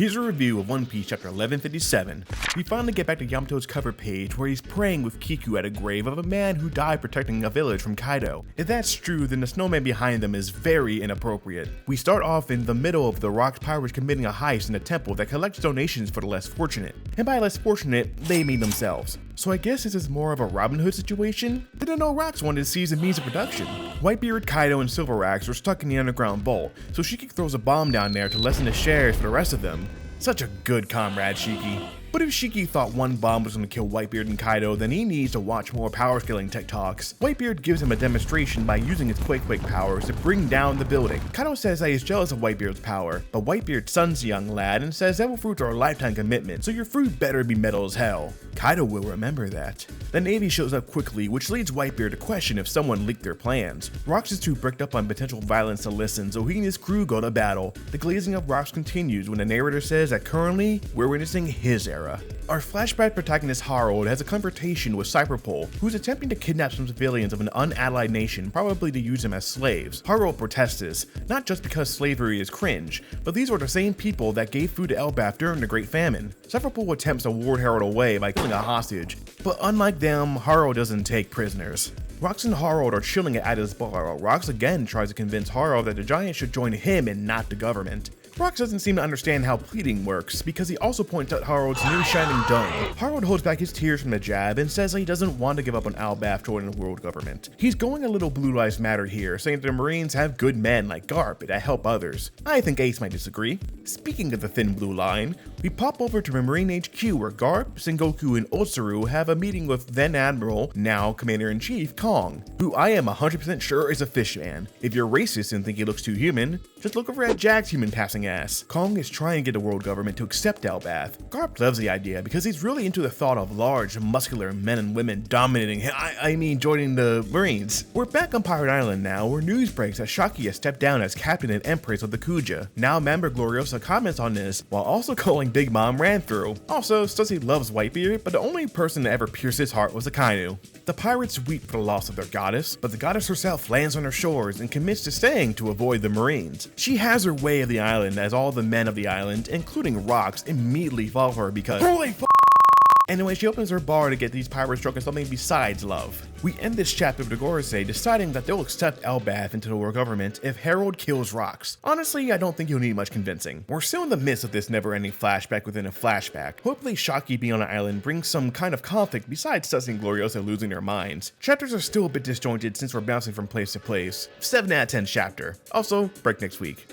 Here's a review of One Piece chapter 1157. We finally get back to Yamato's cover page where he's praying with Kiku at a grave of a man who died protecting a village from Kaido. If that's true, then the snowman behind them is very inappropriate. We start off in the middle of the Rocks pirates committing a heist in a temple that collects donations for the less fortunate. And by less fortunate, they mean themselves. So I guess this is more of a Robin Hood situation? Didn't know Rocks wanted to seize the means of production. Whitebeard, Kaido, and Silver Axe were stuck in the underground vault, so Shiki throws a bomb down there to lessen the shares for the rest of them. Such a good comrade, Shiki. But if Shiki thought one bomb was going to kill Whitebeard and Kaido, then he needs to watch more power scaling TikToks. Whitebeard gives him a demonstration by using his Quake powers to bring down the building. Kaido says that he's jealous of Whitebeard's power, but Whitebeard stuns the young lad and says Devil Fruits are a lifetime commitment, so your fruit better be metal as hell. Kaido will remember that. The Navy shows up quickly, which leads Whitebeard to question if someone leaked their plans. Rocks is too bricked up on potential violence to listen, so he and his crew go to battle. The glazing of Rocks continues when the narrator says that currently, we're witnessing his era. Our flashback protagonist Harold has a confrontation with Cyberpole, who's attempting to kidnap some civilians of an unallied nation, probably to use them as slaves. Harold protests this, not just because slavery is cringe, but these were the same people that gave food to Elbaf during the Great Famine. Cyberpole attempts to ward Harold away by killing a hostage, but unlike them, Harold doesn't take prisoners. Rocks and Harold are chilling at Ada's bar, while Rocks again tries to convince Harold that the giant should join him and not the government. Rocks doesn't seem to understand how pleading works, because he also points out Harold's new shining dome. Harold holds back his tears from the jab and says that he doesn't want to give up on Elbaf joining the world government. He's going a little Blue Lives Matter here, saying that the Marines have good men like Garp that help others. I think Ace might disagree. Speaking of the thin blue line, we pop over to Marine HQ where Garp, Sengoku, and Otsuru have a meeting with then Admiral, now Commander-in-Chief, Kong, who I am 100% sure is a fish man. If you're racist and think he looks too human, just look over at Jack's human passing ass. Kong is trying to get the world government to accept Elbaf. Garp loves the idea because he's really into the thought of large, muscular men and women dominating joining the Marines. We're back on Pirate Island now, where news breaks that Shaki has stepped down as captain and empress of the Kuja. Now member Gloriosa comments on this, while also calling Big Mom ran through. Also, Stussy loves Whitebeard, but the only person to ever pierce his heart was Akainu. The pirates weep for the loss of their goddess, but the goddess herself lands on their shores and commits to staying to avoid the Marines. She has her way of the island as all the men of the island, including Rocks, immediately follow her because holy f***. Anyway, she opens her bar to get these pirates drunk on something besides love. We end this chapter with the Gorosei deciding that they'll accept Elbaf into the world government if Harold kills Rocks. Honestly, I don't think you'll need much convincing. We're still in the midst of this never-ending flashback within a flashback. Hopefully Shaki being on the island brings some kind of conflict besides Stussy and Gloriosa losing their minds. Chapters are still a bit disjointed since we're bouncing from place to place. 7 out of 10 chapter. Also, break next week.